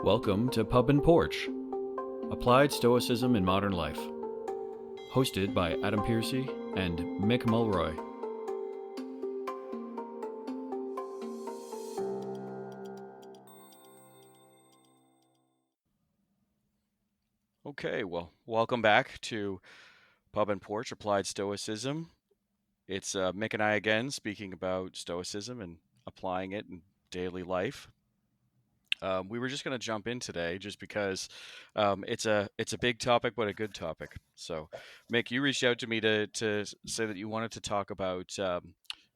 Welcome to Pub and Porch, Applied Stoicism in Modern Life, hosted by Adam Piercy and Mick Mulroy. Okay, well, welcome back to Pub and Porch, Applied Stoicism. It's Mick and I again speaking about Stoicism and applying it in daily life. We were just going to jump in today just because it's a big topic, but a good topic. So, Mick, you reached out to me to say that you wanted to talk about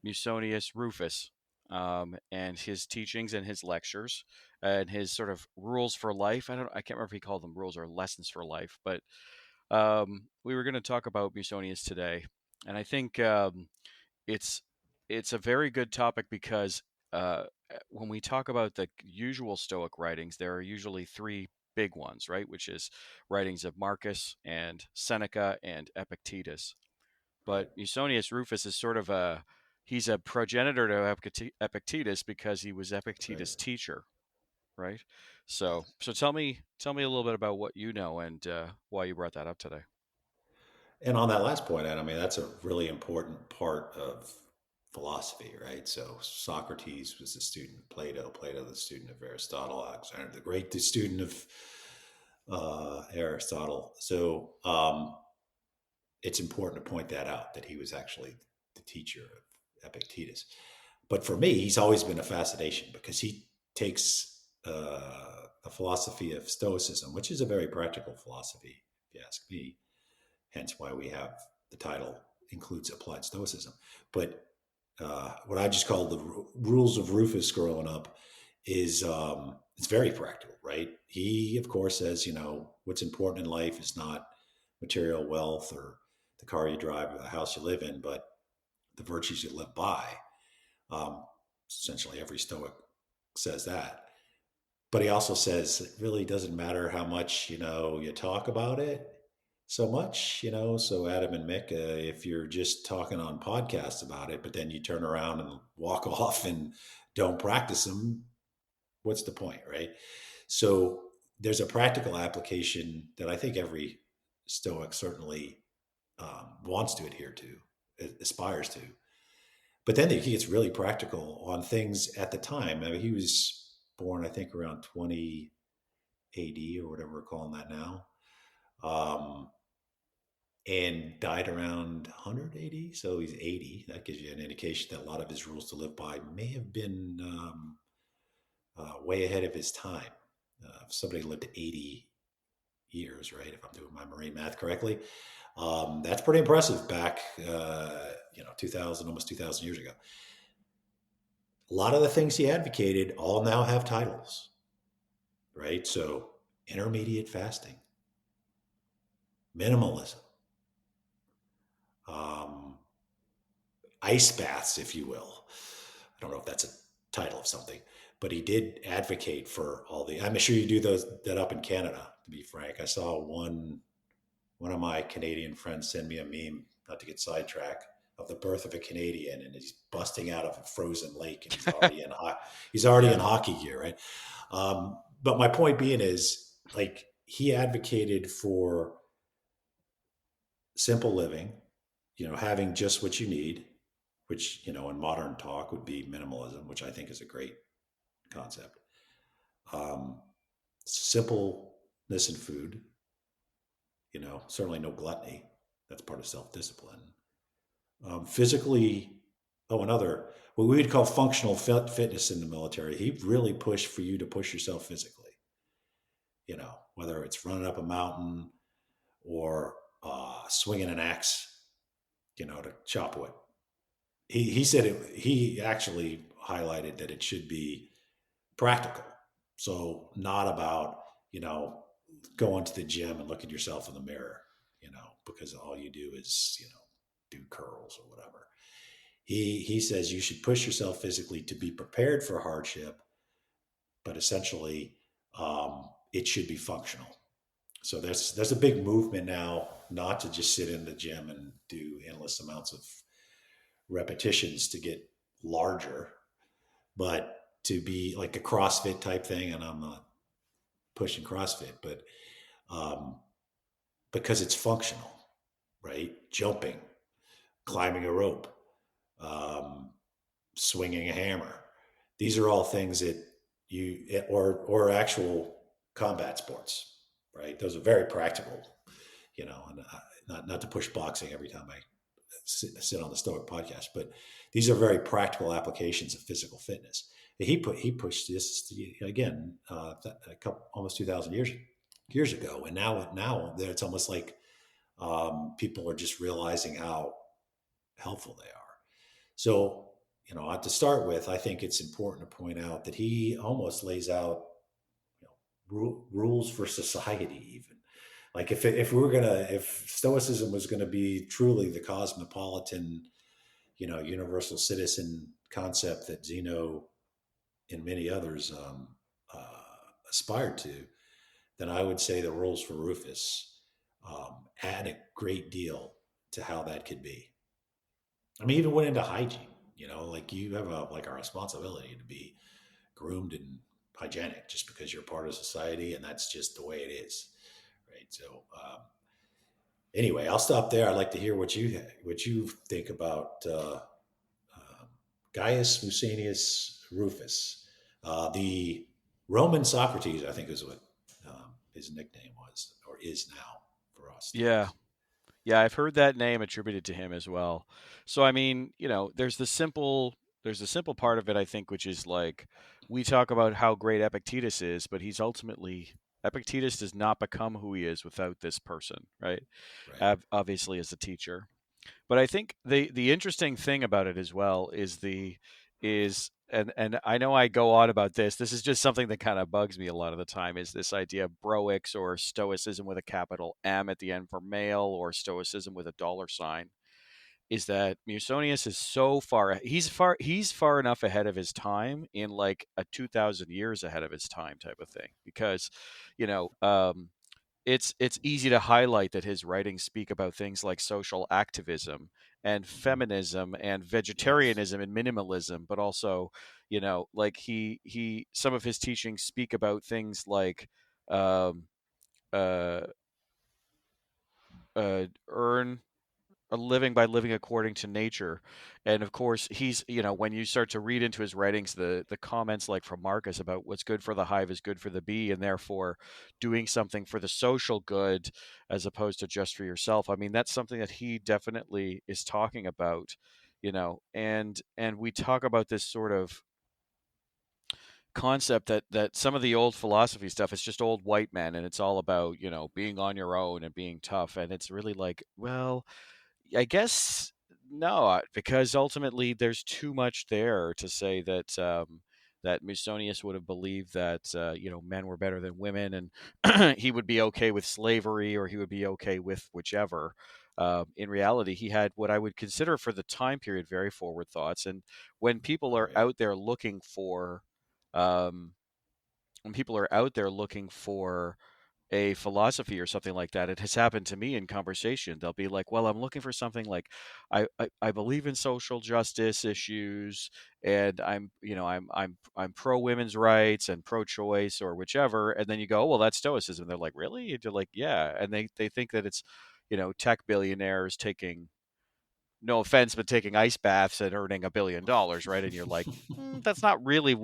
Musonius Rufus and his teachings and his lectures and his sort of rules for life. I can't remember if he called them rules or lessons for life, but we were going to talk about Musonius today, and I think it's it's a very good topic because when we talk about the usual Stoic writings, there are usually three big ones, right? Which is writings of Marcus and Seneca and Epictetus. But Musonius Rufus is sort of he's a progenitor to Epictetus because he was Epictetus' teacher, right? So tell me a little bit about what you know and why you brought that up today. And on that last point, Ed, I mean, that's a really important part of philosophy, right? So Socrates was the student of Plato, Plato the student of Aristotle, Alexander the Great the student of Aristotle. So it's important to point that out, that he was actually the teacher of Epictetus. But for me, he's always been a fascination because he takes the philosophy of Stoicism, which is a very practical philosophy, if you ask me, hence why we have the title includes applied stoicism. But what I just call the rules of Rufus growing up is it's very practical, right? He, of course, says, what's important in life is not material wealth or the car you drive or the house you live in, but the virtues you live by. Um, Essentially, every Stoic says that. But he also says it really doesn't matter how much, you talk about it so much, So Adam and Mick, if you're just talking on podcasts about it, but then you turn around and walk off and don't practice them, what's the point, right? So there's a practical application that I think every Stoic certainly wants to adhere to, aspires to. But then he gets really practical on things at the time. I mean, he was born, I think, around 20 AD or whatever we're calling that now. And died around 100 AD. So he's 80. That gives you an indication that a lot of his rules to live by may have been way ahead of his time. If somebody lived 80 years, right? If I'm doing my marine math correctly, that's pretty impressive back, 2000, almost 2000 years ago. A lot of the things he advocated all now have titles, right? So intermediate fasting, minimalism, um, ice baths, if you will. I don't know if that's a title of something, but he did advocate for all the. I'm sure you do that up in Canada. To be frank, I saw one of my Canadian friends send me a meme, not to get sidetracked, of the birth of a Canadian, and he's busting out of a frozen lake, and he's already in Yeah. hockey gear, right? But my point being is, like, he advocated for simple living, having just what you need, which, in modern talk would be minimalism, which I think is a great concept. Um, Simpleness in food, certainly no gluttony. That's part of self discipline. Physically, what we would call functional fitness in the military. He really pushed for you to push yourself physically, whether it's running up a mountain or swinging an axe, to chop wood. He said he actually highlighted that it should be practical. So not about, going to the gym and look at yourself in the mirror, because all you do is, do curls or whatever. He says you should push yourself physically to be prepared for hardship, but essentially it should be functional. So there's a big movement now not to just sit in the gym and do endless amounts of repetitions to get larger, but to be like a CrossFit type thing. And I'm not pushing CrossFit, but um, because it's functional, right? Jumping, climbing a rope, um, swinging a hammer. These are all things that or actual combat sports, right? Those are very practical, and not to push boxing every time I sit on the Stoic podcast, but these are very practical applications of physical fitness. He pushed this again a couple almost 2,000 years ago, and now it's almost like people are just realizing how helpful they are. So, to start with, I think it's important to point out that he almost lays out, rules for society, even. Like if Stoicism was gonna be truly the cosmopolitan, universal citizen concept that Zeno and many others aspired to, then I would say the rules for Rufus add a great deal to how that could be. I mean, even went into hygiene. Like you have a responsibility to be groomed and hygienic, just because you're part of society, and that's just the way it is, right? So, anyway, I'll stop there. I'd like to hear what you think about Gaius Musonius Rufus, the Roman Socrates. I think is what his nickname was, or is now for us Yeah. Stoics. Yeah, I've heard that name attributed to him as well. So I mean, there's the simple part of it I think, which is like we talk about how great Epictetus is, but he's ultimately Epictetus does not become who he is without this person, right? Right. Obviously as a teacher. But I think the interesting thing about it as well is and I know I go on about this. This is just something that kind of bugs me a lot of the time is this idea of Broics or Stoicism with a capital M at the end for male or Stoicism with a dollar sign. Is that Musonius is so he's far enough ahead of his time in like a 2,000 years ahead of his time type of thing because you know it's easy to highlight that his writings speak about things like social activism and Mhm. feminism and Yes. vegetarianism and minimalism, but also, like he some of his teachings speak about things like um, uh, earn a living by living according to nature. And of course, when you start to read into his writings, the comments like from Marcus about what's good for the hive is good for the bee, and therefore doing something for the social good as opposed to just for yourself. I mean, that's something that he definitely is talking about, and we talk about this sort of concept that some of the old philosophy stuff is just old white men and it's all about being on your own and being tough, and it's really like, well, I guess no, because ultimately there's too much there to say that Musonius would have believed that men were better than women, and he would be okay with slavery or he would be okay with whichever. In reality, he had what I would consider for the time period very forward thoughts, and when people are Right. out there looking for um, a philosophy or something like that. It has happened to me in conversation. They'll be like, "Well, I'm looking for something like I believe in social justice issues, and I'm pro women's rights and pro choice or whichever." And then you go, "Oh, well, that's Stoicism." They're like, "Really?" And you're like, "Yeah." And they think that it's tech billionaires taking, no offense, but taking ice baths and earning $1 billion, right? And you're like, that's not really.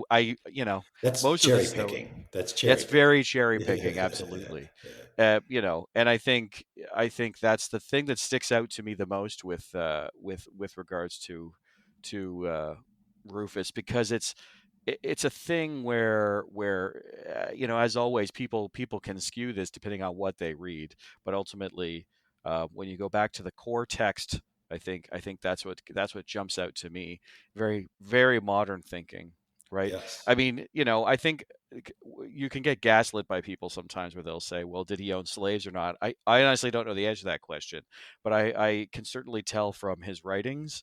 That's Most of the cherry Stoic picking. That's that's cherry picking. very cherry Yeah. picking, absolutely. Yeah. And I think that's the thing that sticks out to me the most with regards to Rufus, because it's a thing where as always, people can skew this depending on what they read, but ultimately, when you go back to the core text, I think that's what jumps out to me. Very very modern thinking, right? Yes. I mean, I think you can get gaslit by people sometimes where they'll say, well, did he own slaves or not? I honestly don't know the answer to that question, but I can certainly tell from his writings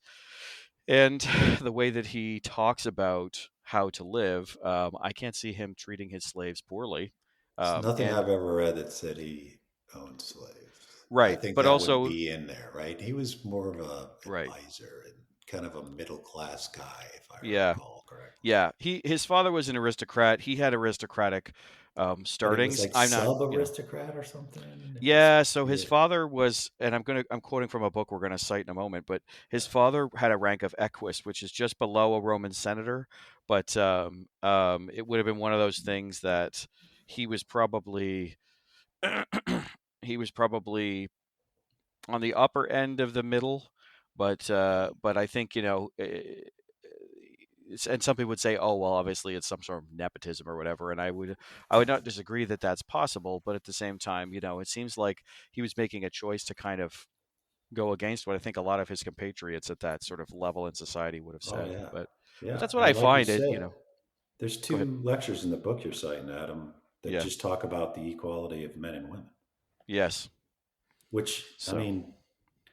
and the way that he talks about how to live. I can't see him treating his slaves poorly. There's nothing And I've ever read that said he owned slaves. I right, think but that would also be in there, right? He was more of a right. advisor kind of a middle class guy, if I Yeah. recall correctly. Yeah. His father was an aristocrat. He had aristocratic But it was startings. like I'm not, sub aristocrat or something. It was Yeah, so his yeah, father was, and I'm quoting from a book we're gonna cite in a moment, but his father had a rank of equus, which is just below a Roman senator, but it would have been one of those things that he was probably he was probably on the upper end of the middle, but I think and some people would say, oh well, obviously it's some sort of nepotism or whatever, and I would not disagree that that's possible, but at the same time, it seems like he was making a choice to kind of go against what I think a lot of his compatriots at that sort of level in society would have oh said. yeah, But yeah. that's what I And like you find it. said, there's Go ahead. 2 lectures in the book you're citing, Adam, that Yeah. just talk about the equality of men and women. Yes. Which I So mean,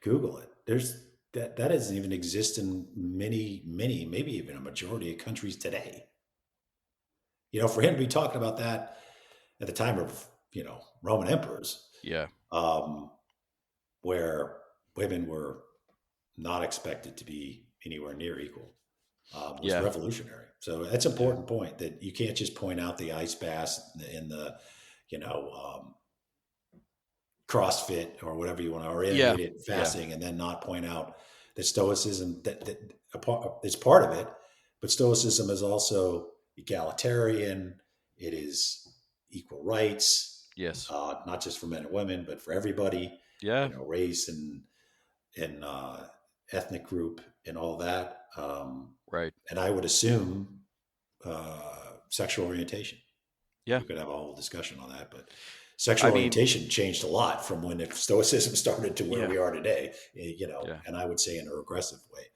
Google it. There's that doesn't even exist in many, maybe even a majority of countries today. For him to be talking about that at the time of Roman emperors, yeah. um, where women were not expected to be anywhere near equal, was Yeah. revolutionary. So that's an Yeah. important point that you can't just point out the ice baths in the, you know, CrossFit or whatever you want to, or Yeah. intermittent Yeah. fasting, and then not point out that Stoicism is part of it, but Stoicism is also egalitarian. It is equal rights, Yes. not just for men and women, but for everybody. Yeah. Race and ethnic group and all that. Right. And I would assume sexual orientation. Yeah. We could have a whole discussion on that, but I sexual mean, orientation changed a lot from when Stoicism started to where yeah. we are today. Yeah. And I would say in a regressive way,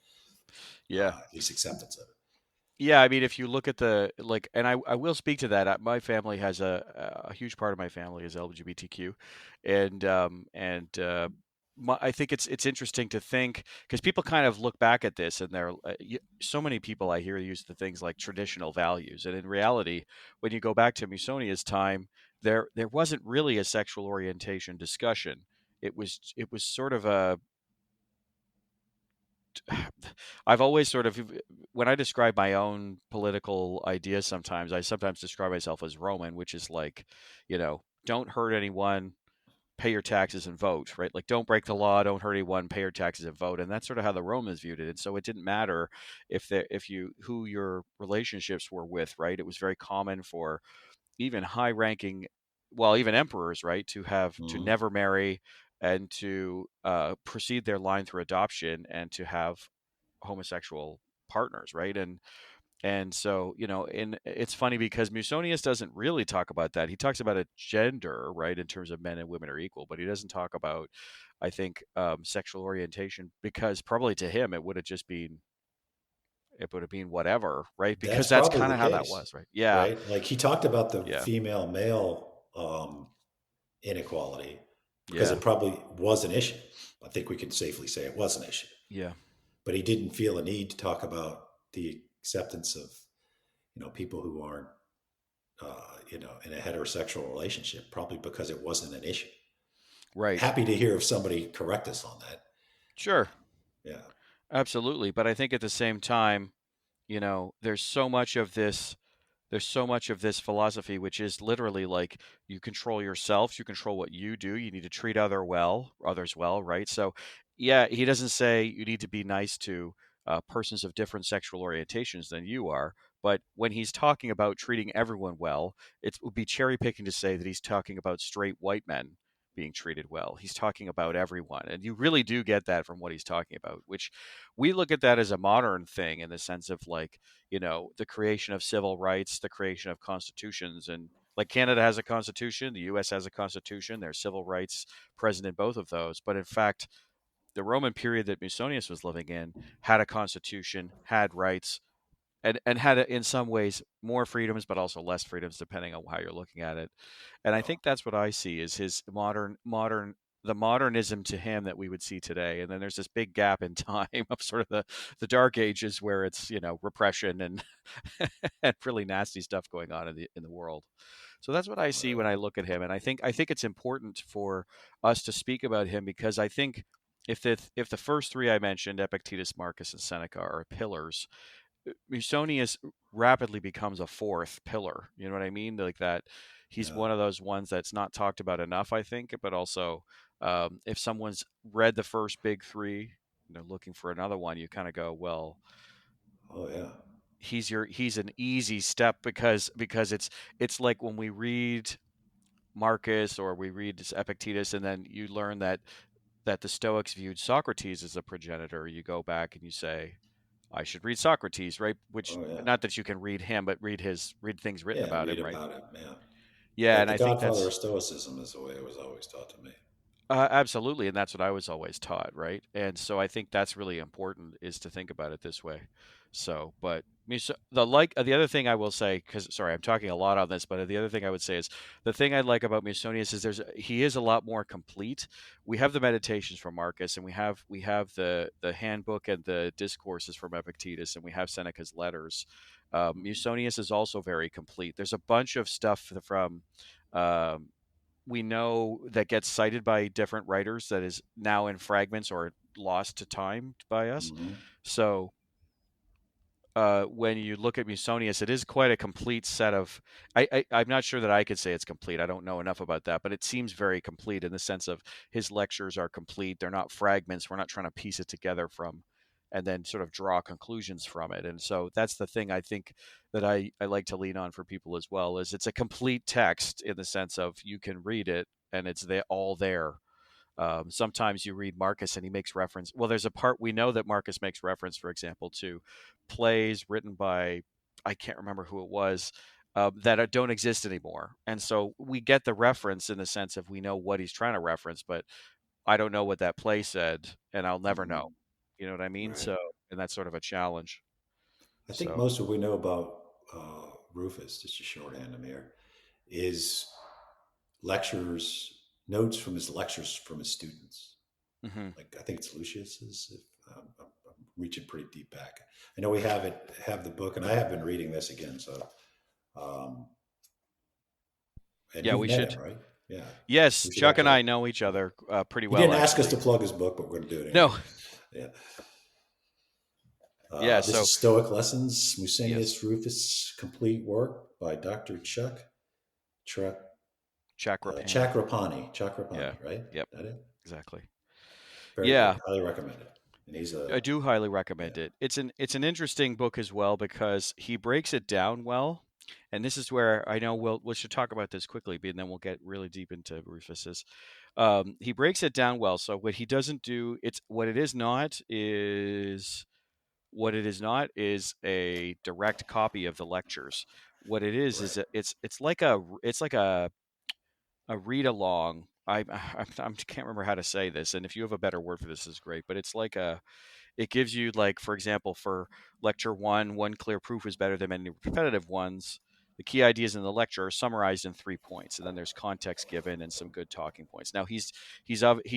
Yeah. at least acceptance of it. Yeah, I mean, if you look at the like, and I will speak to that. My family has a huge part of my family is LGBTQ, and I think it's interesting to think because people kind of look back at this and so many people I hear use the things like traditional values, and in reality, when you go back to Musonia's time, there wasn't really a sexual orientation discussion. It was sort of a I've always sort of, when I describe my own political ideas, I sometimes describe myself as Roman, which is like, don't hurt anyone, pay your taxes and vote, right? Like, don't break the law, don't hurt anyone, pay your taxes and vote, and that's sort of how the Romans viewed it. And so it didn't matter if you who your relationships were with, right? It was very common for even high-ranking, well, even emperors, right, to Mm-hmm. never marry and to proceed their line through adoption and to have homosexual partners, right? And so and it's funny because Musonius doesn't really talk about that. He talks about a gender, right, in terms of men and women are equal, but he doesn't talk about, I think, sexual orientation because probably to him it would have been whatever, right? That's Because that's probably kind the of how that case, was, right? Yeah. right? Like he talked about the Yeah. female male inequality because Yeah. it probably was an issue. I think we can safely say it was an issue, Yeah. but he didn't feel a need to talk about the acceptance of people who aren't in a heterosexual relationship, probably because it wasn't an issue. Right. Happy to hear if somebody correct us on that. Sure. Yeah, Absolutely. But I think at the same time, there's so much of this philosophy which is literally like you control yourself, you control what you do, you need to treat others well, right? So yeah, he doesn't say you need to be nice to persons of different sexual orientations than you are, but when he's talking about treating everyone well, it would be cherry picking to say that he's talking about straight white men being treated well. He's talking about everyone, and you really do get that from what he's talking about, which we look at that as a modern thing in the sense of like the creation of civil rights, the creation of constitutions. And like Canada has a constitution, the US has a constitution, there's civil rights present in both of those. But in fact, the Roman period that Musonius was living in had a constitution, had rights, and had in some ways more freedoms, but also less freedoms depending on how you're looking at it. And I well, think that's what I see is his the modernism to him that we would see today. And then there's this big gap in time of sort of the dark ages where it's repression and and really nasty stuff going on in the world. So that's what I see when right. I look at him, and I think it's important for us to speak about him because I think if the first three I mentioned, Epictetus, Marcus, and Seneca, are pillars, Musonius rapidly becomes a fourth pillar. You know what I mean? Like that, he's Yeah. one of those ones that's not talked about enough, I think. But also, if someone's read the first big three, looking for another one, you kind of go, well, Oh yeah. he's an easy step because it's like when we read Marcus or we read this Epictetus, and then you learn that the Stoics viewed Socrates as a progenitor. You go back and you say, I should read Socrates, right? Which, Oh yeah. not that you can read him, but read things written Yeah. about Read him, right? about it. Yeah. Yeah, Like and the I think Godfather that's of Stoicism is the way it was always taught to me. absolutely, and that's what I was always taught, right? And so I think that's really important is to think about it this way. So, but I mean, so the other thing I will say, because sorry, I'm talking a lot on this, but the other thing I would say is the thing I like about Musonius is he is a lot more complete. We have the meditations from Marcus, and we have the handbook and the discourses from Epictetus, and we have Seneca's letters. Musonius is also very complete. There's a bunch of stuff from um, we know that gets cited by different writers that is now in fragments or lost to time by us. Mm-hmm. So when you look at Musonius, it is quite a complete set of. I'm not sure that I could say it's complete. I don't know enough about that, but it seems very complete in the sense of his lectures are complete. They're not fragments. We're not trying to piece it together from, and then sort of draw conclusions from it. And so that's the thing I think that I like to lean on for people as well is it's a complete text in the sense of you can read it and it's all there. Sometimes you read Marcus and he makes reference. Well, there's a part we know that Marcus makes reference, for example, to plays written by I can't remember who it was that don't exist anymore, and so we get the reference in the sense of we know what he's trying to reference, but I don't know what that play said, and I'll never Mm-hmm. know. You know what I mean? Right. So, and that's sort of a challenge. I think So, most of what we know about Rufus, just a shorthand him here, is lectures, notes from his lectures from his students. hmm Like I think it's Lucius's. If, I'm reaching pretty deep back. I know we have the book, and I have been reading this again. So, um, and yeah, you've we met should. him, right? Yeah, Yes, we should Chuck and actually. I know each other pretty He well, didn't ask us actually. to plug his book, but we're going to do it anyway. No, Yeah. yeah. This So is Stoic Lessons, yes, Musonius Rufus, complete work by Dr. Chuck Tra- Chakrapani. Chakrapani. Yeah. Chakrapani, right? Yep. That it? Exactly. Very Yeah, good. Highly recommend it. And he's I a do highly yeah. recommend it. It's an interesting book as well because he breaks it down well, and this is where I know we should talk about this quickly, and then we'll get really deep into Rufus's. He breaks it down well. So what he doesn't do, it's what it is not is a direct copy of the lectures. What it is Right. it's like a read along. I can't remember how to say this, and if you have a better word for this, is great. But it's like a it gives you like for example for lecture one clear proof is better than many repetitive ones. The key ideas in the lecture are summarized in 3 points, and then there's context given and some good talking points. Now he's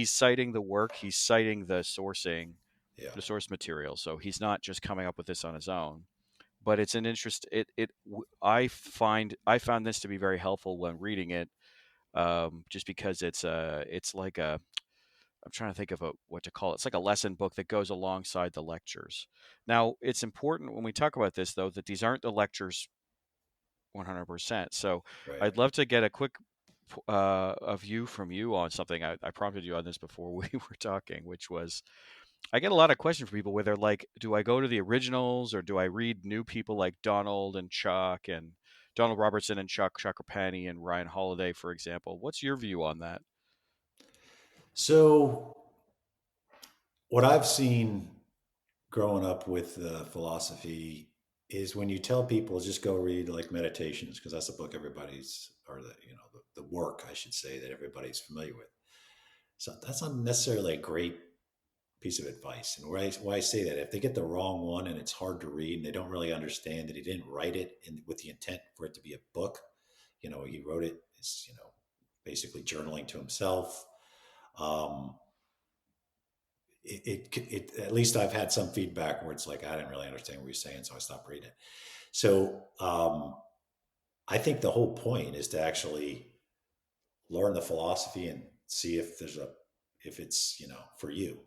citing the work, he's citing Yeah. the source material, so he's not just coming up with this on his own. But it's an interest. I found this to be very helpful when reading it, just because it's like a I'm trying to think of what to call it. It's like a lesson book that goes alongside the lectures. Now, it's important when we talk about this, though, that these aren't the lectures 100%. So Right. I'd love to get a quick a view from you on something. I prompted you on this before we were talking, which was I get a lot of questions from people where they're like, do I go to the originals or do I read new people like Donald and Chuck and Donald Robertson and Chuck Rapani and Ryan Holiday, for example? What's your view on that? So what I've seen growing up with philosophy is when you tell people just go read like Meditations because that's the book everybody's or the work I should say that everybody's familiar with. So that's not necessarily a great piece of advice. And why I say that, if they get the wrong one and it's hard to read and they don't really understand that he didn't write it with the intent for it to be a book, he wrote it as, basically journaling to himself. Um, at least I've had some feedback where it's like, I didn't really understand what you're saying, so I stopped reading it. So I think the whole point is to actually learn the philosophy and see if it's, for you.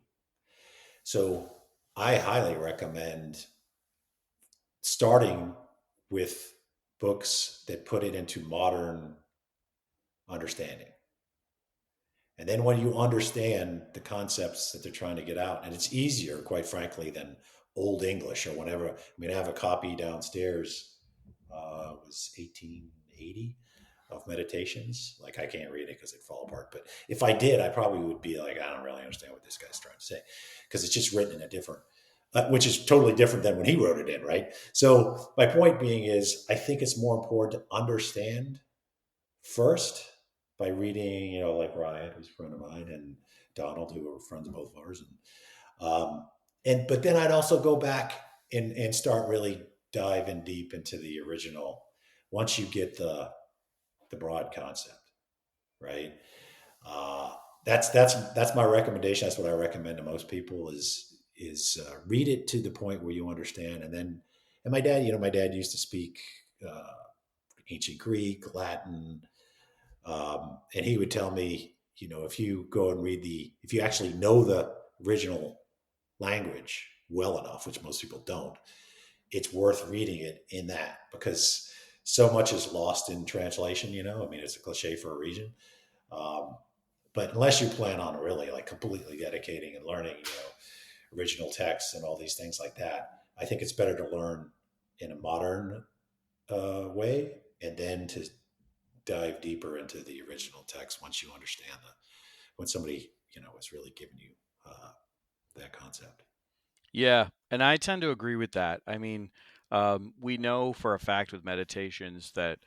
So I highly recommend starting with books that put it into modern understanding. And then when you understand the concepts that they're trying to get out, and it's easier, quite frankly, than Old English or whatever. I mean, I have a copy downstairs. It was 1880 of Meditations. Like I can't read it because it'd fall apart. But if I did, I probably would be like, I don't really understand what this guy's trying to say, because it's just written in a different, which is totally different than when he wrote it in, right? So my point being is, I think it's more important to understand first by reading, like Ryan, who's a friend of mine, and Donald, who are friends of both of ours, but then I'd also go back and start really diving deep into the original once you get the broad concept, right? Uh, that's my recommendation. That's what I recommend to most people is read it to the point where you understand, and my dad used to speak uh, ancient Greek, Latin, and he would tell me, if you go and if you actually know the original language well enough, which most people don't, it's worth reading it in that, because so much is lost in translation. I mean, it's a cliche for a reason. Um, but unless you plan on really like completely dedicating and learning, original texts and all these things like that, I think it's better to learn in a modern way, and then to dive deeper into the original text once you understand when somebody is really giving you uh, that concept. Yeah, and I tend to agree with that. I mean, we know for a fact with meditations that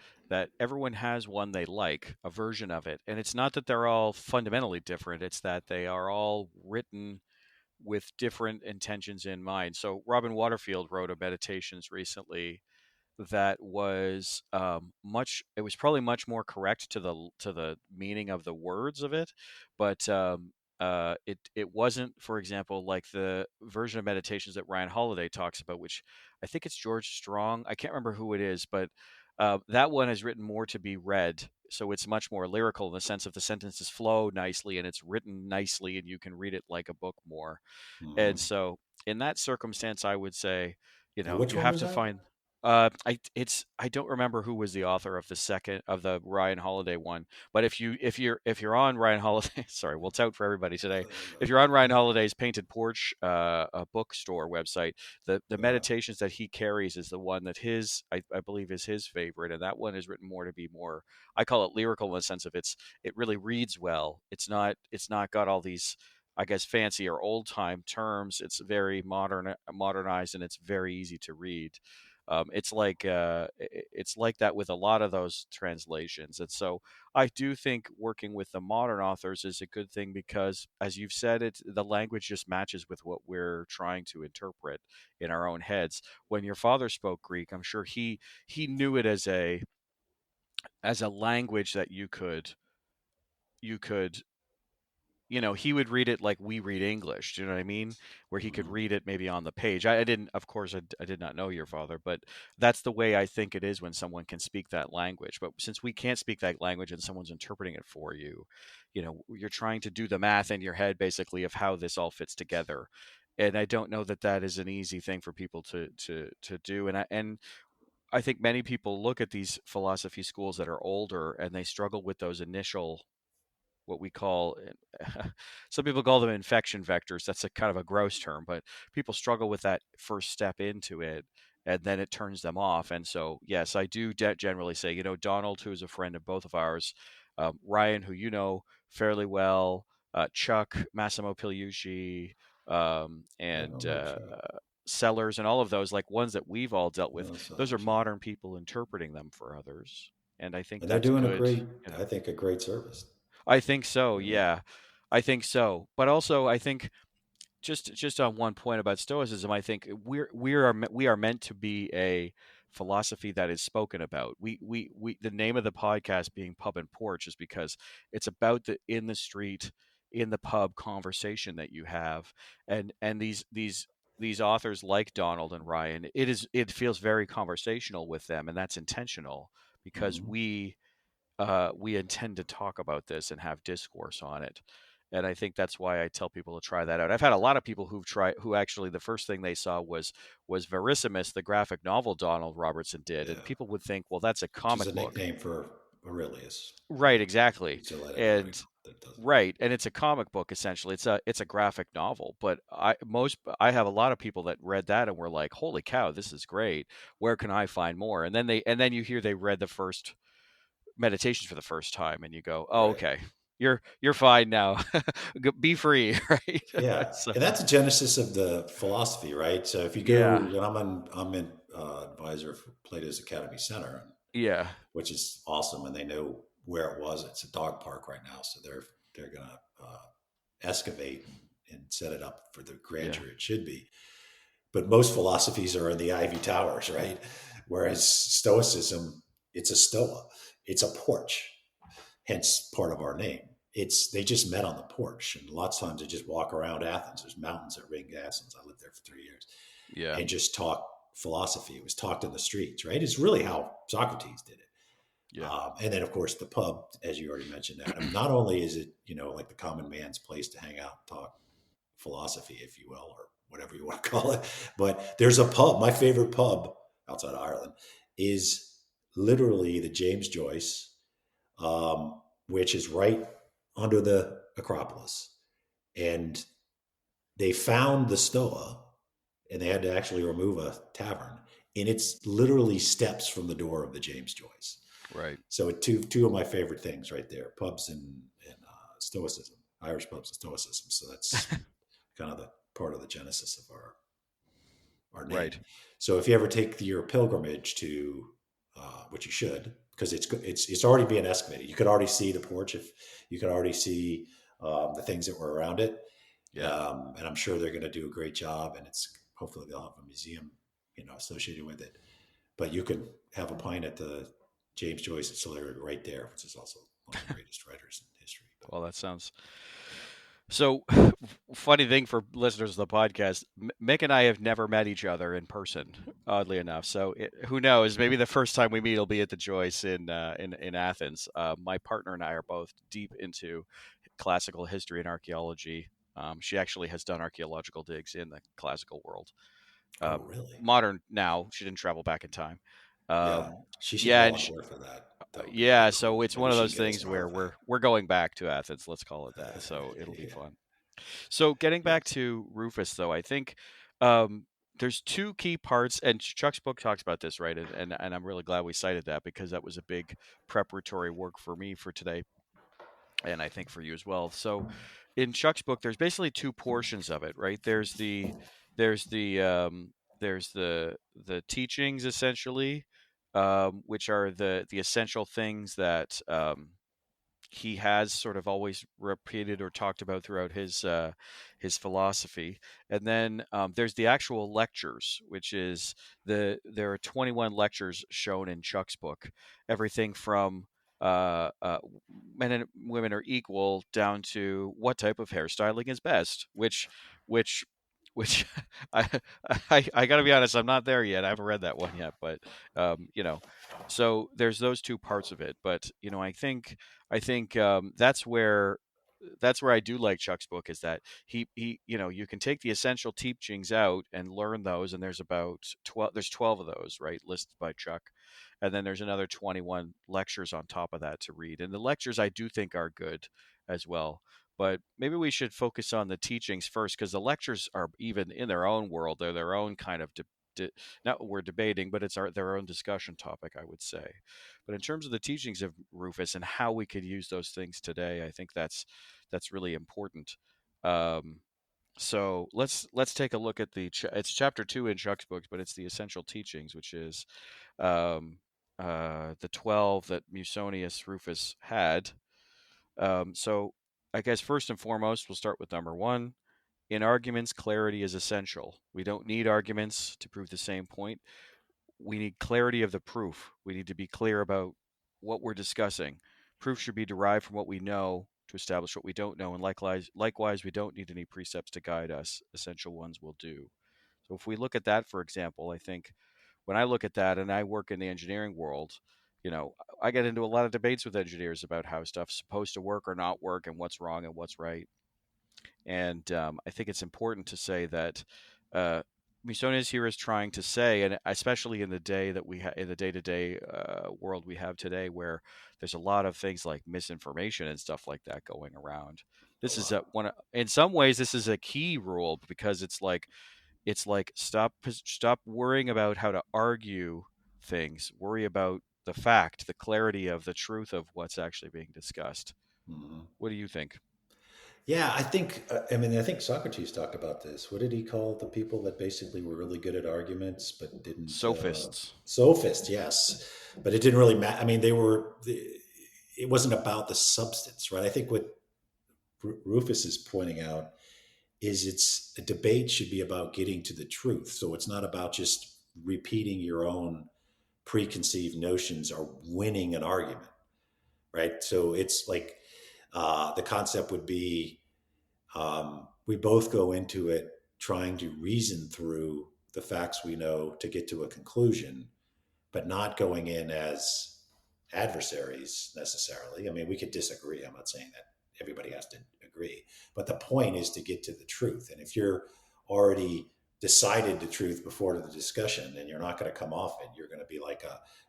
everyone has one they like, a version of it, and it's not that they're all fundamentally different. It's that they are all written with different intentions in mind. So Robin Waterfield wrote a meditations recently that was much. It was probably much more correct to the meaning of the words of it, but it wasn't, for example, like the version of meditations that Ryan Holiday talks about, which I think it's George Strong. I can't remember who it is, but that one is written more to be read. So it's much more lyrical in the sense of the sentences flow nicely and it's written nicely and you can read it like a book more. And Mm-hmm. so in that circumstance, I would say, Now, which you one have was to that? find. I don't remember who was the author of the second of the Ryan Holiday one, but if you're on Ryan Holiday, sorry, we'll tout for everybody today. If you're on Ryan Holiday's Painted Porch, a bookstore website, the Yeah. meditations that he carries is the one that I believe is his favorite, and that one is written more to be more. I call it lyrical in the sense of it really reads well. It's not got all these, I guess, fancy or old time terms. It's very modernized, and it's very easy to read. It's like that with a lot of those translations, and so I do think working with the modern authors is a good thing because, as you've said, the language just matches with what we're trying to interpret in our own heads. When your father spoke Greek, I'm sure he knew it as a language that you could he would read it like we read English. Do you know what I mean? Where he could Mm-hmm. read it maybe on the page. I didn't, of course, I did not know your father, but that's the way I think it is when someone can speak that language. But since we can't speak that language and someone's interpreting it for you, you're trying to do the math in your head basically of how this all fits together. And I don't know that that is an easy thing for people to do. And I think many people look at these philosophy schools that are older and they struggle with those initial what we call some people call them infection vectors. That's a kind of a gross term, but people struggle with that first step into it, and then it turns them off. And so, yes, I do generally say, Donald, who is a friend of both of ours, Ryan, who you know fairly well, Chuck, Massimo Pigliucci, I and don't know Chuck. Sellers, and all of those, like ones that we've all dealt with. No Those are sellers. Yeah. modern people interpreting them for others, and I think And they're that's doing good. I think, a great service. I think so. You know. Yeah, I think so. But also, I think just on one point about Stoicism, I think we are meant to be a philosophy that is spoken about. We the name of the podcast being Pub and Porch is because it's about the in the street, in the pub conversation that you have, and these authors like Donald and Ryan. It feels very conversational with them, and that's intentional because Mm-hmm. we intend to talk about this and have discourse on it. And I think that's why I tell people to try that out. I've had a lot of people who actually the first thing they saw was Verissimus, the graphic novel Donald Robertson did, and Yeah, people would think, well, that's a which is comic a book. nickname for Aurelius. Right, exactly. So let everybody And know that doesn't. right, and it's a comic book essentially. It's a graphic novel, but I have a lot of people that read that and were like, "Holy cow, this is great. Where can I find more?" And then you hear they read the first meditations for the first time and you go, "Oh, Right. okay. You're fine now. Be free," right? Yeah, So, and that's the genesis of the philosophy, right? So if you yeah. go, and I'm in advisor for Plato's Academy Center, Yeah. which is awesome, and they know where it was. It's a dog park right now, so they're gonna excavate and set it up for the Yeah. grandeur it should be. But most philosophies are in the ivy towers, right? Whereas Stoicism, it's a stoa, it's a porch, hence part of our name. It's they just met on the porch, and lots of times they just walk around Athens. There's mountains at Ring Athens. I lived there for 3 years, Yeah. and just talk philosophy. It was talked in the streets, right? It's really how Socrates did it. Yeah. And then, of course, the pub, as you already mentioned, Adam. Not only is it like the common man's place to hang out, and talk philosophy, if you will, or whatever you want to call it, but there's a pub. My favorite pub outside of Ireland is literally the James Joyce, which is right under the Acropolis. And they found the Stoa, and they had to actually remove a tavern. And it's literally steps from the door of the James Joyce. Right. So two of my favorite things right there: pubs and Stoicism, Irish pubs and Stoicism. So that's kind of the part of the genesis of our name. Right. So if you ever take your pilgrimage to, which you should, because it's already being excavated. You could already see the porch. If you could already see the things that were around it, Yeah. and I'm sure they're going to do a great job. And it's hopefully they'll have a museum, associated with it. But you could have a pint at the James Joyce Distillery right there, which is also one of the greatest writers in history. But Well, that sounds so. Funny thing for listeners of the podcast, Mick and I have never met each other in person, oddly enough. So who knows? Maybe the first time we meet will be at the Joyce in Athens. My partner and I are both deep into classical history and archaeology. She actually has done archaeological digs in the classical world. oh, really? Modern now, she didn't travel back in time. Yeah, Um, she should yeah, and volunteer for that. That would be yeah, really so cool. it's Maybe one of she can those get us things an where artifact. we're going back to Athens. Let's call it that. So it'll be fun. So getting Yeah. back to Rufus, though, I think um, there's two key parts, and Chuck's book talks about this, right? And I'm really glad we cited that because that was a big preparatory work for me for today, and I think for you as well. So in Chuck's book, there's basically two portions of it, right? There's the there's the teachings essentially, which are the essential things that he has sort of always repeated or talked about throughout his philosophy. And then there's the actual lectures, which is there are 21 lectures shown in Chuck's book, everything from uh, uh, men and women are equal down to what type of hairstyling is best, which which I, I got to be honest, I'm not there yet. I haven't read that one yet, but so there's those two parts of it. But I think that's where I do like Chuck's book is that he you can take the essential teachings out and learn those, and there's about 12 there's 12 of those, right, listed by Chuck, and then there's another 21 lectures on top of that to read, and the lectures I do think are good as well. But maybe we should focus on the teachings first because the lectures are even in their own world. They're their own kind of not we're debating, but it's their own discussion topic, I would say. But in terms of the teachings of Rufus and how we could use those things today, I think that's really important. Um, so let's take a look at it's chapter 2 in Chuck's books, but it's the essential teachings, which is um, the 12 that Musonius Rufus had. So I guess first and foremost, we'll start with number 1. In arguments, clarity is essential. We don't need arguments to prove the same point. We need clarity of the proof. We need to be clear about what we're discussing. Proof should be derived from what we know to establish what we don't know, and likewise, we don't need any precepts to guide us. Essential ones will do. So if we look at that, for example, I think when I look at that, and I work in the engineering world, I get into a lot of debates with engineers about how stuff's supposed to work or not work, and what's wrong and what's right. And I think it's important to say that uh, Musonius here is trying to say, and especially in the day that in the day-to-day world we have today, where there's a lot of things like misinformation and stuff like that going around. A This is lot. in some ways, this is a key rule, because it's like stop worrying about how to argue things. Worry about the fact, the clarity of the truth of what's actually being discussed. Mhm. What do you think? Yeah, I think. I mean, I think Socrates talked about this. What did he call the people that basically were really good at arguments but didn't? Sophists. Sophist, yes, but it didn't really matter. I mean, they were. It wasn't about the substance, right? I think what Rufus is pointing out is it's a debate should be about getting to the truth. So it's not about just repeating your own preconceived notions or winning an argument, right? So it's like the concept would be we both go into it trying to reason through the facts we know to get to a conclusion, but not going in as adversaries necessarily. I mean, we could disagree. I'm not saying that everybody has to agree, but the point is to get to the truth. And if you're already decided the truth before the discussion, then you're not going to come off it. You're going to be like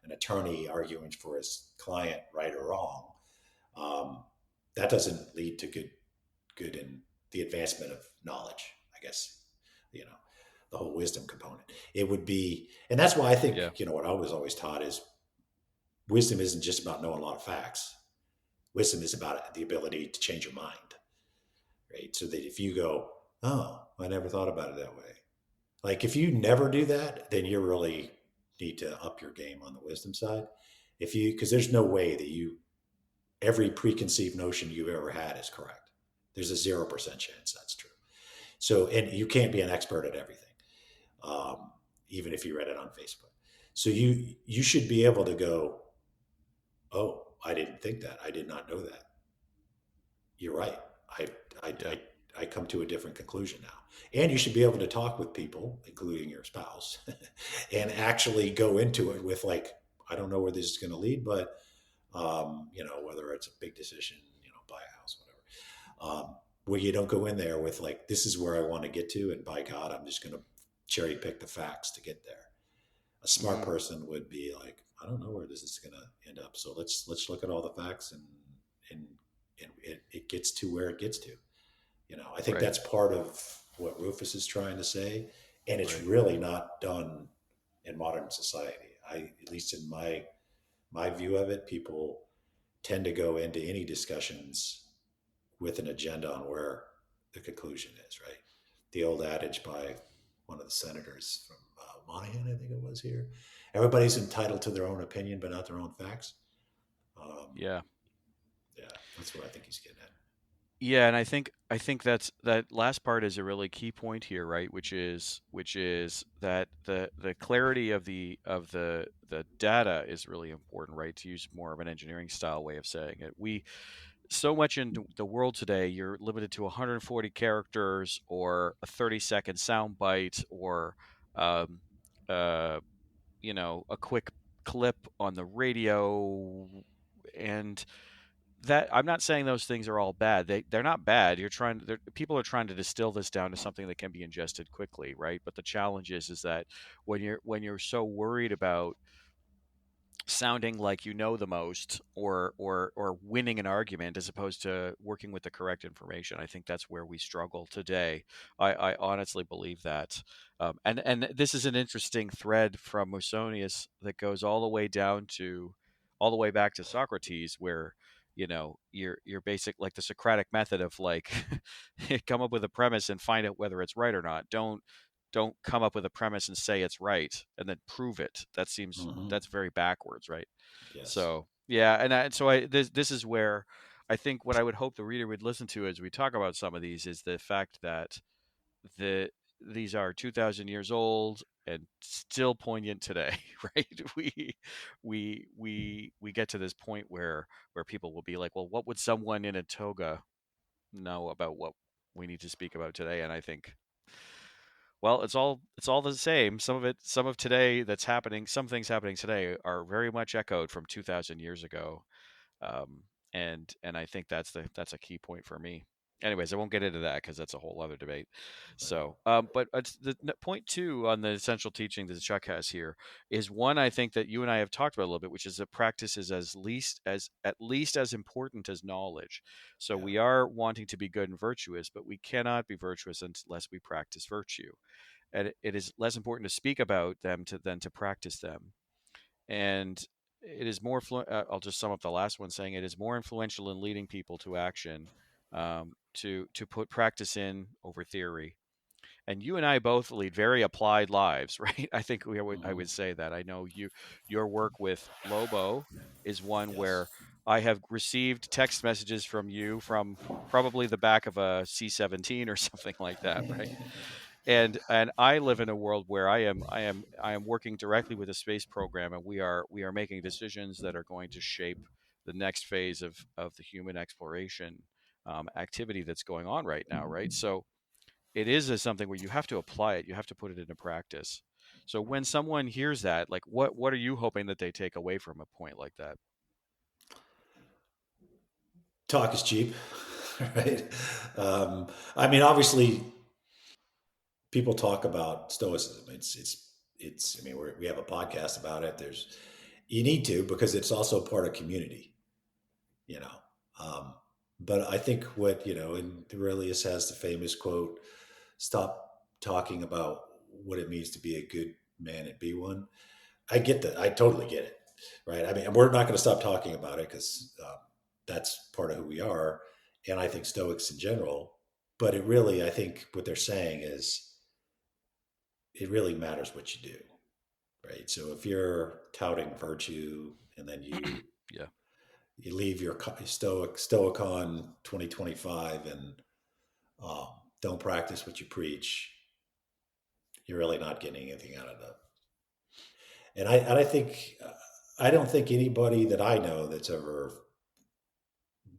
an attorney arguing for his client, right or wrong. Um, that doesn't lead to good in the advancement of knowledge, I guess, you know, the whole wisdom component. It would be, and that's why I think, Yeah. what I was always taught is wisdom isn't just about knowing a lot of facts. Wisdom is about the ability to change your mind, right? So that if you go, oh, I never thought about it that way. Like if you never do that, then you really need to up your game on the wisdom side. Because there's no way that every preconceived notion you've ever had is correct. There's a 0% chance that's true. So, and you can't be an expert at everything, even if you read it on Facebook. So you should be able to go, oh, I didn't think that. I did not know that. You're right. I I Yeah. I, I come to a different conclusion now. And you should be able to talk with people, including your spouse, and actually go into it with like, I don't know where this is going to lead, but whether it's a big decision, buy a house, whatever. Where you don't go in there with like, this is where I want to get to, and by God, I'm just going to cherry pick the facts to get there. A smart Hmm. person would be like, I don't know where this is going to end up, so let's look at all the facts and it gets to where it gets to. I think Right. that's part of what Rufus is trying to say, and it's Right. really not done in modern society. At least in my view of it, people tend to go into any discussions with an agenda on where the conclusion is, right? The old adage by one of the senators from Monahan, I think it was here. Everybody's entitled to their own opinion, but not their own facts. Um, Yeah. yeah, that's what I think he's getting at. Yeah, and I think that last part is a really key point here, right? Which is that the clarity of the data is really important, right? To use more of an engineering style way of saying it. We so much in the world today, you're limited to 140 characters or a 30-second sound bite, or um, uh, a quick clip on the radio. And that, I'm not saying those things are all bad. They're not bad. People are trying to distill this down to something that can be ingested quickly, right? But the challenge is that when you're so worried about sounding like you know the most, or winning an argument as opposed to working with the correct information, I think that's where we struggle today. I honestly believe that. And this is an interesting thread from Musonius that goes all the way back to Socrates, where you're basic, like the Socratic method of like come up with a premise and find out whether it's right or not. Don't come up with a premise and say it's right and then prove it. Mm-hmm. That's very backwards, right? Yes. So yeah, and this is where I think what I would hope the reader would listen to as we talk about some of these is the fact that the these are 2,000 years old and still poignant today, right? We get to this point where people will be like, well, what would someone in a toga know about what we need to speak about today? And I think Well, it's all the same. Some of today that's happening, some things happening today are very much echoed from 2,000 years ago. Um, and I think that's a key point for me. Anyways, I won't get into that because that's a whole other debate. Right. So, but point two on the essential teaching that Chuck has here is one I think that you and I have talked about a little bit, which is that practice is at least as important as knowledge. So Yeah. we are wanting to be good and virtuous, but we cannot be virtuous unless we practice virtue, and it is less important to speak about them than to practice them. And it is more I'll just sum up the last one saying it is more influential in leading people to action, to put practice in over theory. And you and I both lead very applied lives, right? I think I Hmm. would say that. I know your work with Lobo is one Yes. where I have received text messages from you from probably the back of a C-17 or something like that, right? And I live in a world where I am working directly with a space program, and we are making decisions that are going to shape the next phase of the human exploration activity that's going on right now, right? So it is something where you have to apply it, you have to put it into practice. So when someone hears that, like what are you hoping that they take away from a point like that? Talk is cheap, right? I mean, obviously, people talk about stoicism. It's. I mean, we have a podcast about it. You need to because it's also part of community. You know, um, but I think what and Aurelius has the famous quote: "Stop talking about what it means to be a good man and be one." I get that. I totally get it. Right. I mean, we're not going to stop talking about it because that's part of who we are. And I think Stoics in general, but it really, I think what they're saying is it really matters what you do. Right. So if you're touting virtue and then Yeah. you leave your Stoicon 2025 and um, don't practice what you preach, you're really not getting anything out of that. And I think I don't think anybody that I know that's ever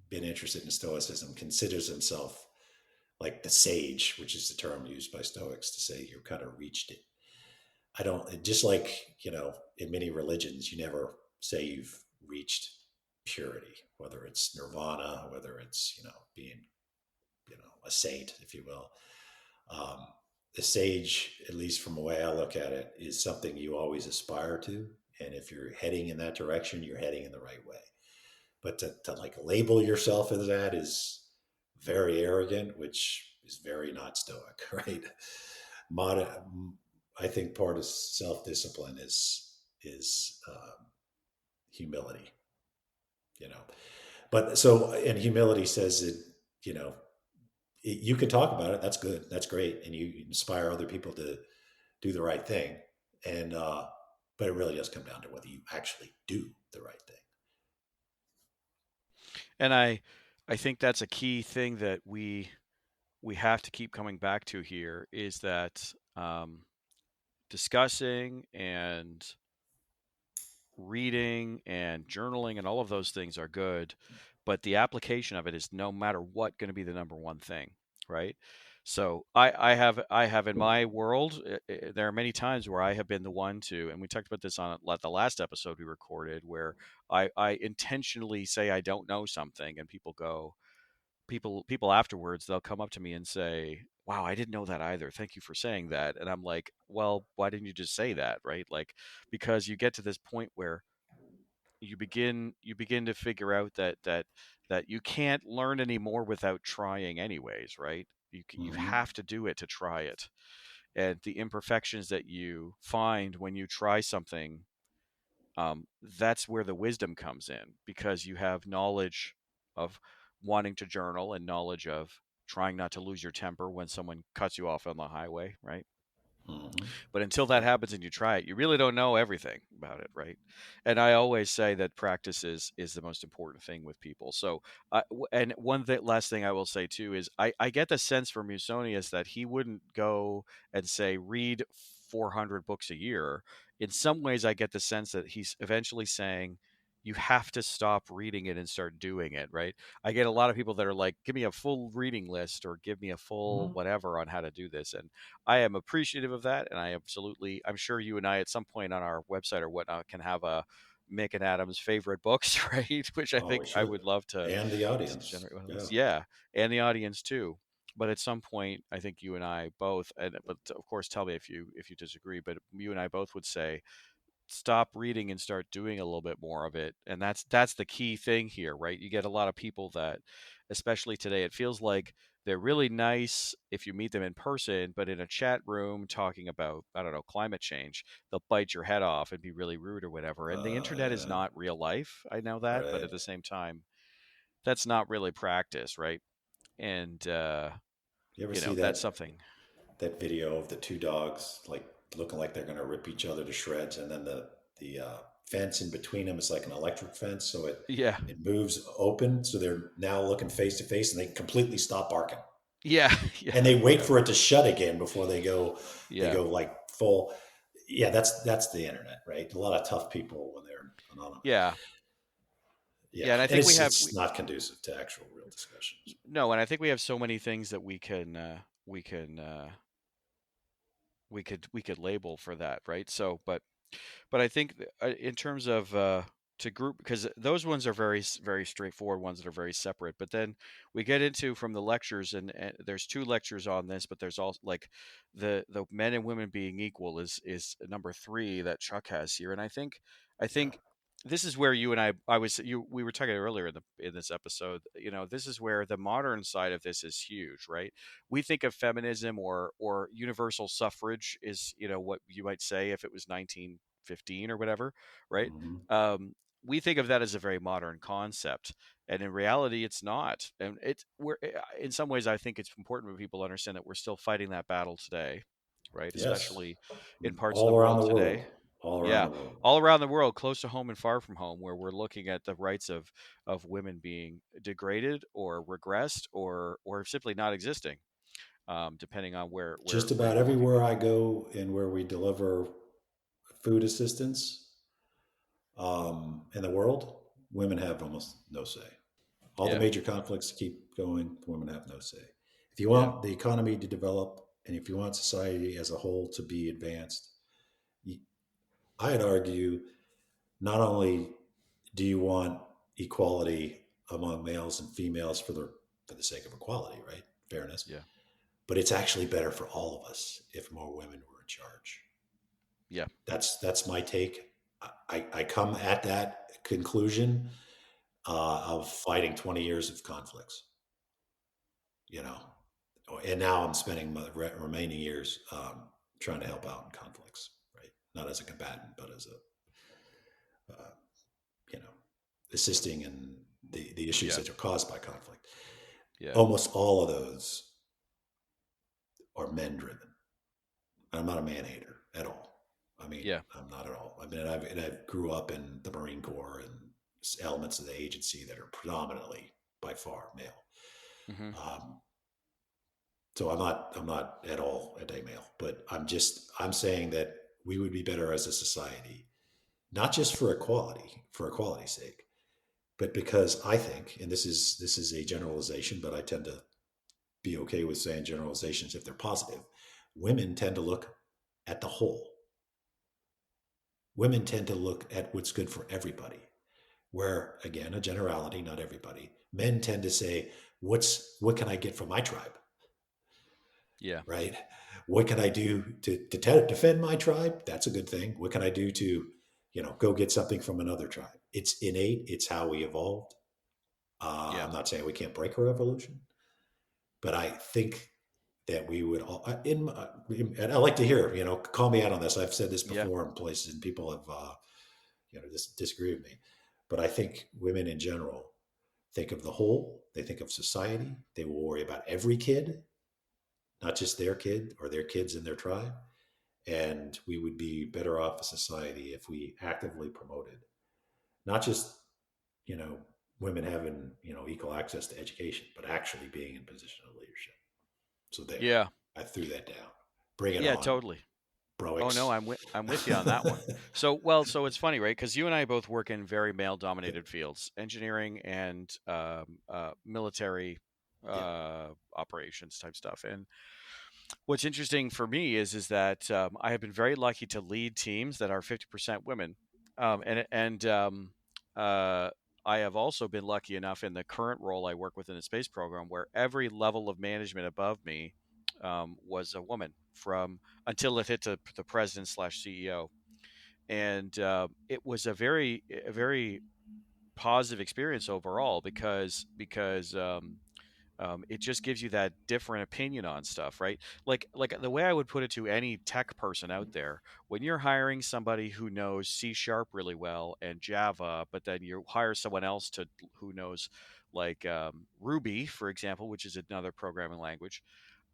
been interested in Stoicism considers himself like the sage, which is the term used by Stoics to say you've kind of reached it. I don't, just like, in many religions, you never say you've reached purity, whether it's nirvana, whether it's, being, a saint, if you will. Um, the sage, at least from the way I look at it, is something you always aspire to. And if you're heading in that direction, you're heading in the right way. But to like label yourself as that is very arrogant, which is very not stoic, right? Mod, I think part of self discipline is humility, you know. But so, and humility says that you know you can talk about it. That's good. That's great, and you inspire other people to do the right thing. And but it really does come down to whether you actually do the right thing. And I think that's a key thing that we have to keep coming back to here is that discussing and reading and journaling and all of those things are good, but the application of it is no matter what going to be the number one thing, right? So I have in my world, there are many times where I have been the one to, and we talked about this on the last episode we recorded, where I intentionally say I don't know something, and people afterwards they'll come up to me and say, wow, I didn't know that either, thank you for saying that. And I'm like, well, why didn't you just say that, right? Like, because you get to this point where you begin to figure out that you can't learn anymore without trying anyways, right? You Mm-hmm. have to do it to try it. And the imperfections that you find when you try something, that's where the wisdom comes in, because you have knowledge of wanting to journal and knowledge of trying not to lose your temper when someone cuts you off on the highway, right? Mm-hmm. But until that Yep. happens and you try it, you really don't know everything about it, right? And I always say that practice is the most important thing with people. So, and last thing I will say too is I get the sense from Musonius that he wouldn't go and say read 400 books a year. In some ways, I get the sense that he's eventually saying you have to stop reading it and start doing it, right? I get a lot of people that are like, give me a full reading list or give me a full Mhm. whatever on how to do this. And I am appreciative of that. And I absolutely, I'm sure you and I at some point on our website or whatnot can have a Mick and Adam's favorite books, right? Which I Oh, think we I should. would love And the to audience. generate one of those. Yeah. Yeah. And the audience too. But at some point, I think you and I both, and but of course, tell me if you disagree. But you and I both would say stop reading and start doing a little bit more of it, and that's the key thing here, right? You get a lot of people that, especially today, it feels like they're really nice if you meet them in person, but in a chat room talking about, I don't know, climate change, they'll bite your head off and be really rude or whatever. And the internet is Yeah. not real life, I know that, but Right. at the same time, that's not really practice, right? And You ever you see know, that's that something. that video of the two dogs like looking like they're going to rip each other to shreds, and then the fence in between them is like an electric fence, so Yeah. it moves open, so they're now looking face to face, and they completely stop barking, Yeah. and Yeah. they wait Yeah. for it to shut again before they Yeah. go like full. Yeah, that's the internet, right? A lot of tough people when they're anonymous. Yeah. Yeah, Yeah, and I and think it's not conducive to actual real discussions. no, and I think we have so many things that we could label for that, right? So, but I think in terms of to group, because those ones are very straightforward ones that are very separate. But then we get into from the lectures, and there's two lectures on this, but there's also like the men and women being equal is number three that Chuck has here, and I think Yeah. this is where you and I was you we were talking earlier in this episode. You know, this is where the modern side of this is huge, right? We think of feminism or universal suffrage is, what you might say if it was 1915 or whatever, right? Hmm. We think of that as a very modern concept, and in reality, it's not. And in some ways, I think it's important for people to understand that we're still fighting that battle today, right? Yes. Especially in parts of the All around world the today. world. All around Yeah, the world. all around the world, close to home and far from home, where we're looking at the rights of women being degraded or regressed or simply not existing, depending on Just where about you're looking everywhere at. I go and where we deliver food assistance in the world, women have almost no say. All the Yeah, major conflicts keep going, women have no say. If you yeah, want the economy to develop and if you want society as a whole to be advanced, I'd argue not only do you want equality among males and females for the sake of equality, right? Fairness, yeah, but it's actually better for all of us if more women were in charge. yeah, That's my take. I come at that conclusion of fighting 20 years of conflicts, you know, and now I'm spending my remaining years trying to help out in conflicts, right? Not as a combatant, but as uh, you know, assisting in the issues yeah, that are caused by conflict. yeah, Almost all of those are men driven. I'm not a man hater at all. I mean, yeah. I'm not at all. I mean, I grew up in the Marine Corps and elements of the agency that are predominantly by far male. Hmm. Um, so I'm not at all anti male, but I'm saying that we would be better as a society, not just for equality's sake, but because I think, and this is a generalization, but I tend to be okay with saying generalizations if they're positive. Women tend to look at the whole. Women tend to look at what's good for everybody. Where again, a generality, not everybody. Men tend to say, what can I get from my tribe? Yeah, Right? What can I do to defend my tribe? That's a good thing. What can I do to, go get something from another tribe? It's innate. It's how we evolved. yeah, I'm not saying we can't break our evolution, but I think that we would all and I like to hear, call me out on this. I've said this yeah, before in places and people have disagree with me, but I think women in general think of the whole. They think of society. They will worry about every kid, not just their kid or their kids in their tribe. And we would be better off as a society if we actively promoted not just you know women having equal access to education, but actually being in position of leadership. So there, yeah, I threw that down. Bring it yeah. on. Totally. Oh no, Broics. I'm with you on that one. So it's funny, right? Because you and I both work in very Yeah, male-dominated fields, engineering and military yeah. operations type stuff. And what's interesting for me is that I have been very lucky to lead teams that are 50% women, and uh, I have also been lucky enough in the current role I work with in the space program where every level of management above me was a woman from until it hit the president slash CEO, and it was a very positive experience overall because it just gives you that different opinion on stuff, right? Like the way I would put it to any tech person out there, when you're hiring somebody who knows C sharp really well and Java, but then you hire someone else to who knows like Ruby, for example, which is another programming language,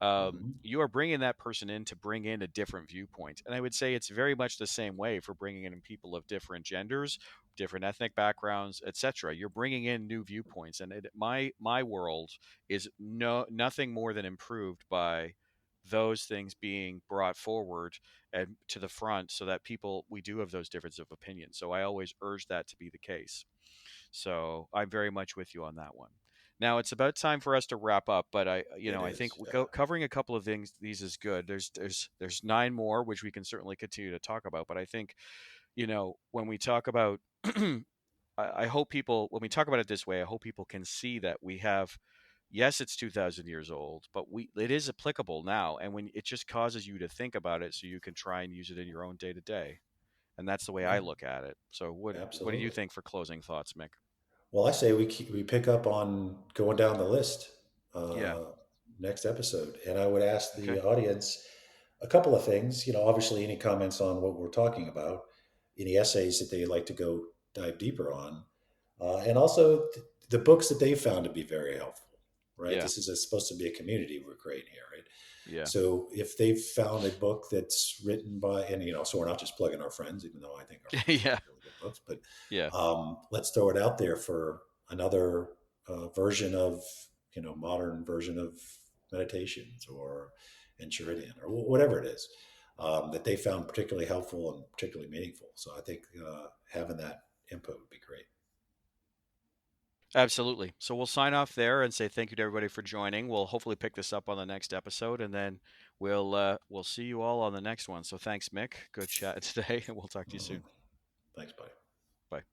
Hmm. you are bringing that person in to bring in a different viewpoint. And I would say it's very much the same way for bringing in people of different genders, different ethnic backgrounds, etc. You're bringing in new viewpoints, and my world is nothing more than improved by those things being brought forward and to the front so that people we do have those differences of opinion. So I always urge that to be the case. So I'm very much with you on that one. Now it's about time for us to wrap up, but It I think is. Yeah. covering a couple of things these is good. There's nine more which we can certainly continue to talk about, but I think when we talk about, I hope people when we talk about it this way, I hope people can see that we have. Yes, it's 2,000 years old, but it is applicable now, and when it just causes you to think about it, so you can try and use it in your own day to day, and that's the way I Yeah. look at it. So, what do you Absolutely. think for closing thoughts, Mick? Well, I say we pick up on going down the list Yeah. uh, next episode, and I would ask the Okay. audience a couple of things. Obviously, any comments on what we're talking about, any essays that they'd like to go dive deeper on, and also the books that they found to be very helpful. Right, Yeah. this is supposed to be a community we're creating here, right? Yeah. So if they've found a book that's written by, and so we're not just plugging our friends, even though I think our friends have Yeah. really good books, but Yeah. let's throw it out there for another version of, modern version of meditations or Enchiridion or whatever it is that they found particularly helpful and particularly meaningful. So I think having that input would be great. Absolutely. So we'll sign off there and say thank you to everybody for joining. We'll hopefully pick this up on the next episode, and then we'll see you all on the next one. So thanks, Mick. Good chat today, and we'll talk to you Mhm. soon. Thanks, buddy. Bye.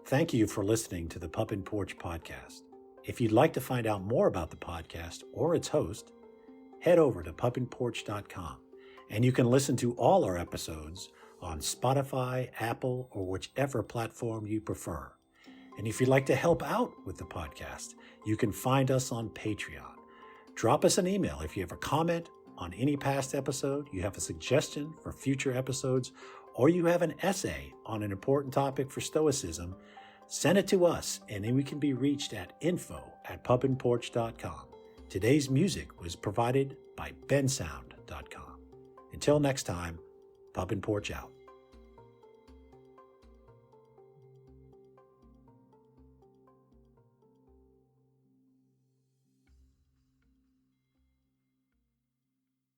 Thank you for listening to the Pup and Porch podcast. If you'd like to find out more about the podcast or its host, head over to pupandporch.com, and you can listen to all our episodes on Spotify, Apple, or whichever platform you prefer. And if you'd like to help out with the podcast, you can find us on Patreon. Drop us an email if you have a comment on any past episode, you have a suggestion for future episodes, or you have an essay on an important topic for Stoicism. Send it to us, and then we can be reached at info@pupandporch.com. Today's music was provided by bensound.com. Until next time, Pup and Porch out.